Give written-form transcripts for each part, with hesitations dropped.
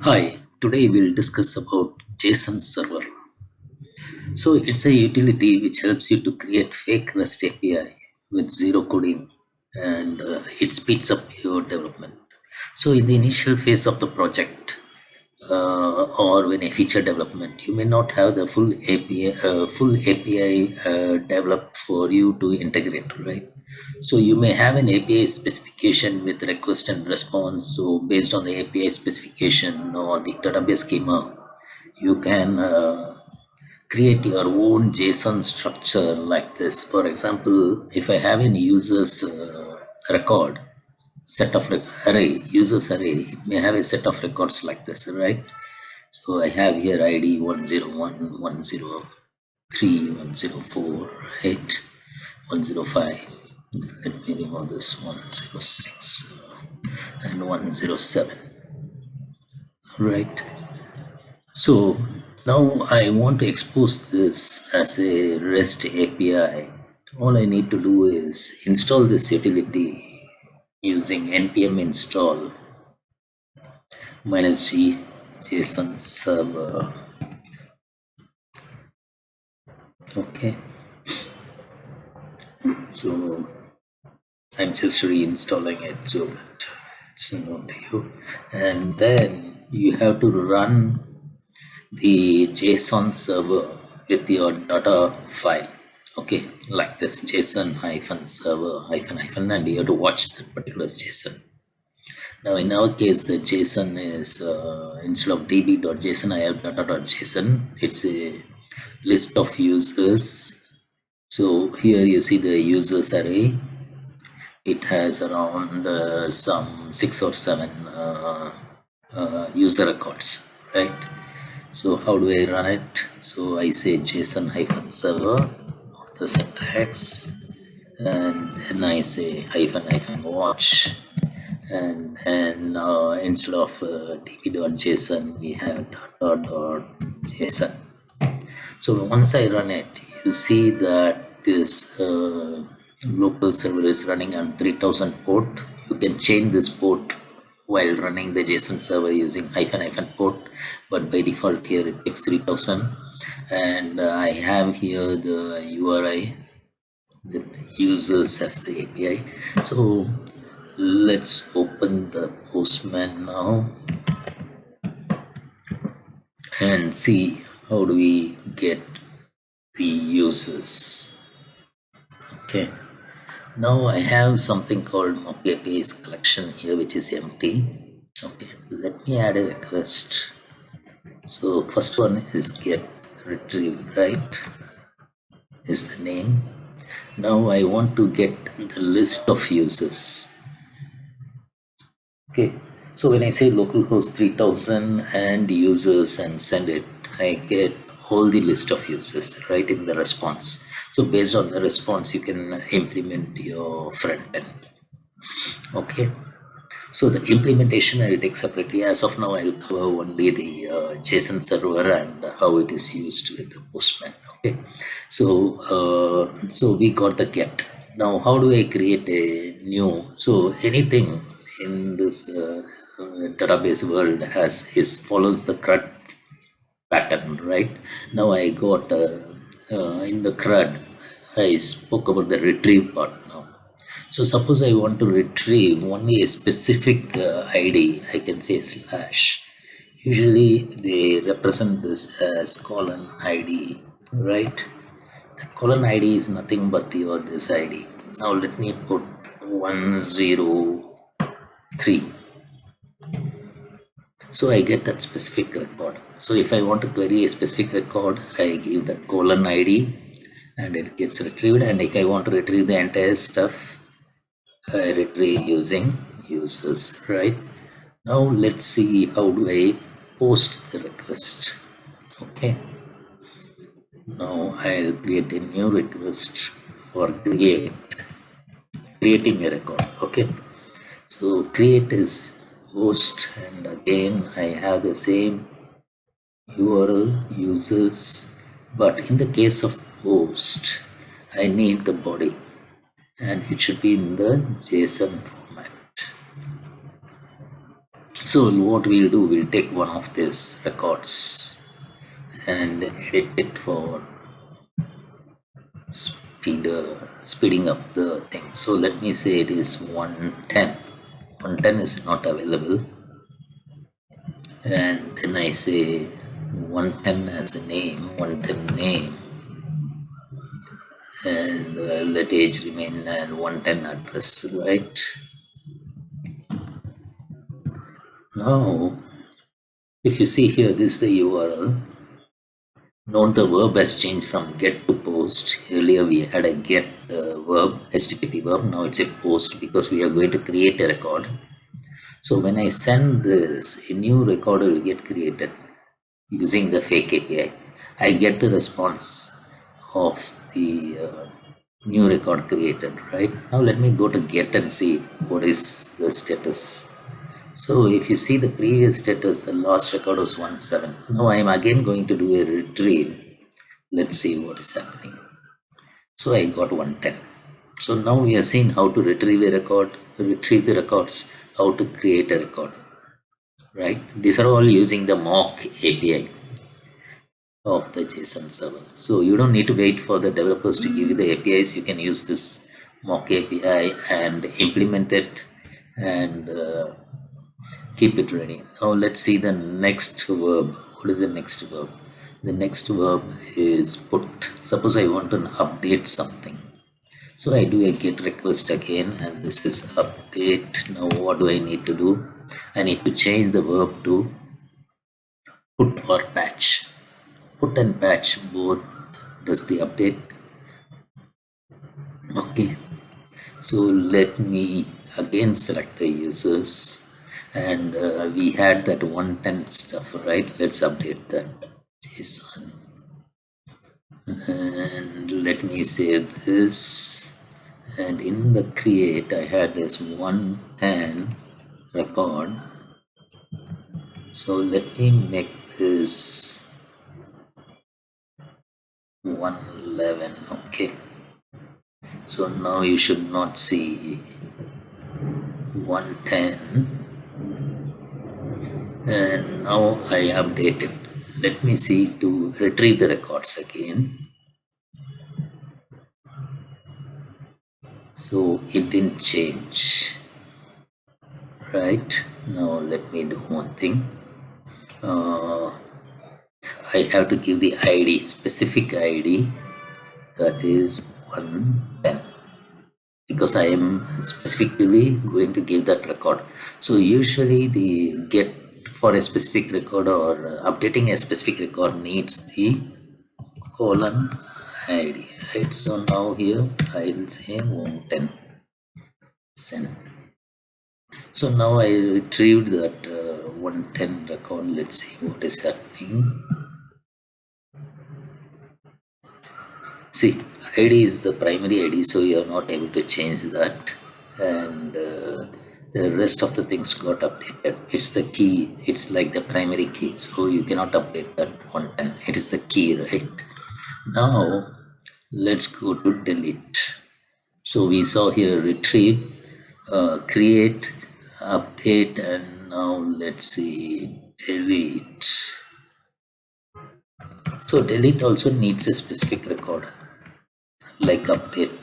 Hi, today we'll discuss about JSON server. So it's a utility which helps you to create fake REST API with zero coding and it speeds up your development. So in the initial phase of the project, or when a feature development, you may not have the full API developed for you to integrate, right? So you may have an API specification with request and response. So based on the API specification or the database schema, you can create your own JSON structure like this. For example, if I have an user's record, set of array, users array, it may have a set of records like this, right? So I have here ID 101, 103, 104, right? 105. Let me remove this 106 and 107, right? So now I want to expose this as a REST API. All I need to do is install this utility using npm install -g JSON server. Okay, so I'm just reinstalling it so that it's known to you. And then you have to run the JSON server with your data file. Okay, like this JSON hyphen server hyphen hyphen, and you have to watch that particular JSON. Now, in our case, the JSON is instead of db.json, I have data.json. It's a list of users. So here you see the users array. It has around some 6 or 7 user records, right? So how do I run it? So I say JSON hyphen server, or the syntax, and then I say hyphen hyphen watch, and then instead of db.json, we have data.json. So once I run it, you see that this local server is running on 3000 port. You can change this port while running the JSON server using hyphen hyphen port, but by default here it takes 3000. And I have here the URI with users as the API. So let's open the Postman now and see how do we get the users. Okay, now I have something called mock APIs collection here, which is empty. Okay, let me add a request. So first one is get retrieved, right? Is the name. Now I want to get the list of users. Okay, so when I say localhost 3000 and users and send it, I get all the list of users right in the response. So based on the response, you can implement your front end. Okay, so the implementation I'll take separately. As of now, I'll cover only the JSON server and how it is used with the Postman. Okay, so we got the get. Now, how do I create a new? So anything in this database world follows the CRUD pattern, right? Now I got in the CRUD, I spoke about the retrieve part now. So suppose I want to retrieve only a specific ID, I can say slash. Usually they represent this as colon ID, right? The colon ID is nothing but your this ID. Now let me put 103. So I get that specific record. So if I want to query a specific record, I give that colon ID and it gets retrieved. And if I want to retrieve the entire stuff, I retrieve using users, right? Now let's see how do I post the request. Okay. Now I'll create a new request for creating a record. Okay. So create is host, and again I have the same URL users, but in the case of host, I need the body and it should be in the JSON format. So what we'll do, we'll take one of these records and edit it for speeding up the thing. So let me say it is 110. 110 is not available, and then I say 110 as a name, 110 name, and let age remain and 110 address, right? Now if you see here, this is the URL. Note the verb has changed from get to post. Earlier we had a get verb, HTTP verb. Now it's a post because we are going to create a record. So when I send this, a new record will get created using the fake API. I get the response of the new record created, right? Now let me go to get and see what is the status. So if you see the previous status, the last record was 17. Now I am again going to do a retrieve. Let's see what is happening. So I got 110. So now we have seen how to retrieve a record, retrieve the records, how to create a record, right? These are all using the mock API of the JSON server. So you don't need to wait for the developers to give you the APIs. You can use this mock API and implement it and keep it ready. Now let's see the next verb. What is the next verb? The next verb is put. Suppose I want to update something. So I do a get request again, and this is update. Now what do I need to do? I need to change the verb to put or patch. Put and patch both does the update. Okay. So let me again select the users, and we had that 110 stuff, right? Let's update that JSON, and let me say this, and in the create I had this 110 record. So let me make this 111. Okay, so now you should not see 110, and now I update it. Let me see to retrieve the records again. So it didn't change, right? Now let me do one thing. I have to give the ID, specific ID, that is 110, because I am specifically going to give that record. So usually the get for a specific record or updating a specific record needs the colon ID, right? So now here I will say 110 send. So now I retrieved that 110 record. Let's see what is happening. See, ID is the primary ID, so you are not able to change that, and the rest of the things got updated. It's the key, it's like the primary key, so you cannot update that 110. It is the key, right? Now let's go to delete. So we saw here retrieve, create, update, and now let's see delete. So delete also needs a specific record like update.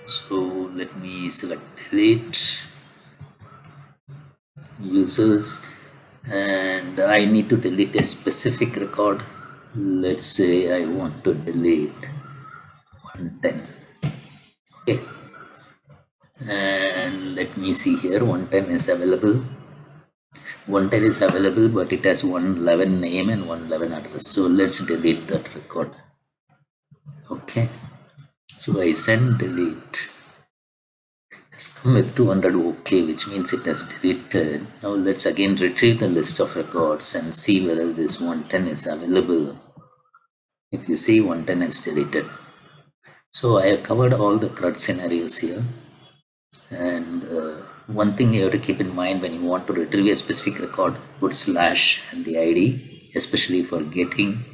So let me select delete users, and I need to delete a specific record. Let's say I want to delete 110. Okay, and let me see here, 110 is available. 110 is available, but it has 111 name and 111 address. So let's delete that record. Okay, so I send delete. It's come with 200 OK, which means it has deleted. Now let's again retrieve the list of records and see whether this 110 is available. If you see, 110 is deleted. So I have covered all the CRUD scenarios here. And one thing you have to keep in mind when you want to retrieve a specific record, put slash and the ID, especially for getting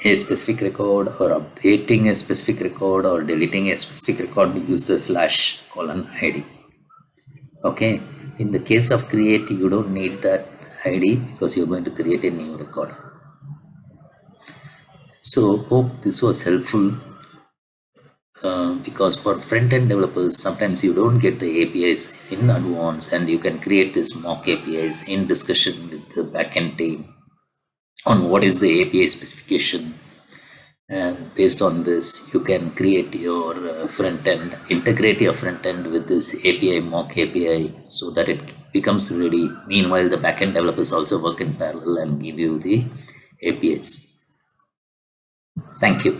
a specific record or updating a specific record or deleting a specific record, use the slash colon ID. Okay, In the case of create, you don't need that ID because you're going to create a new record. So hope this was helpful, because for front-end developers, sometimes you don't get the APIs in advance, and you can create this mock APIs in discussion with the backend team on what is the API specification. And based on this, you can create your front end, integrate your front end with this API, mock API, so that it becomes ready. Meanwhile, the backend developers also work in parallel and give you the APIs. Thank you.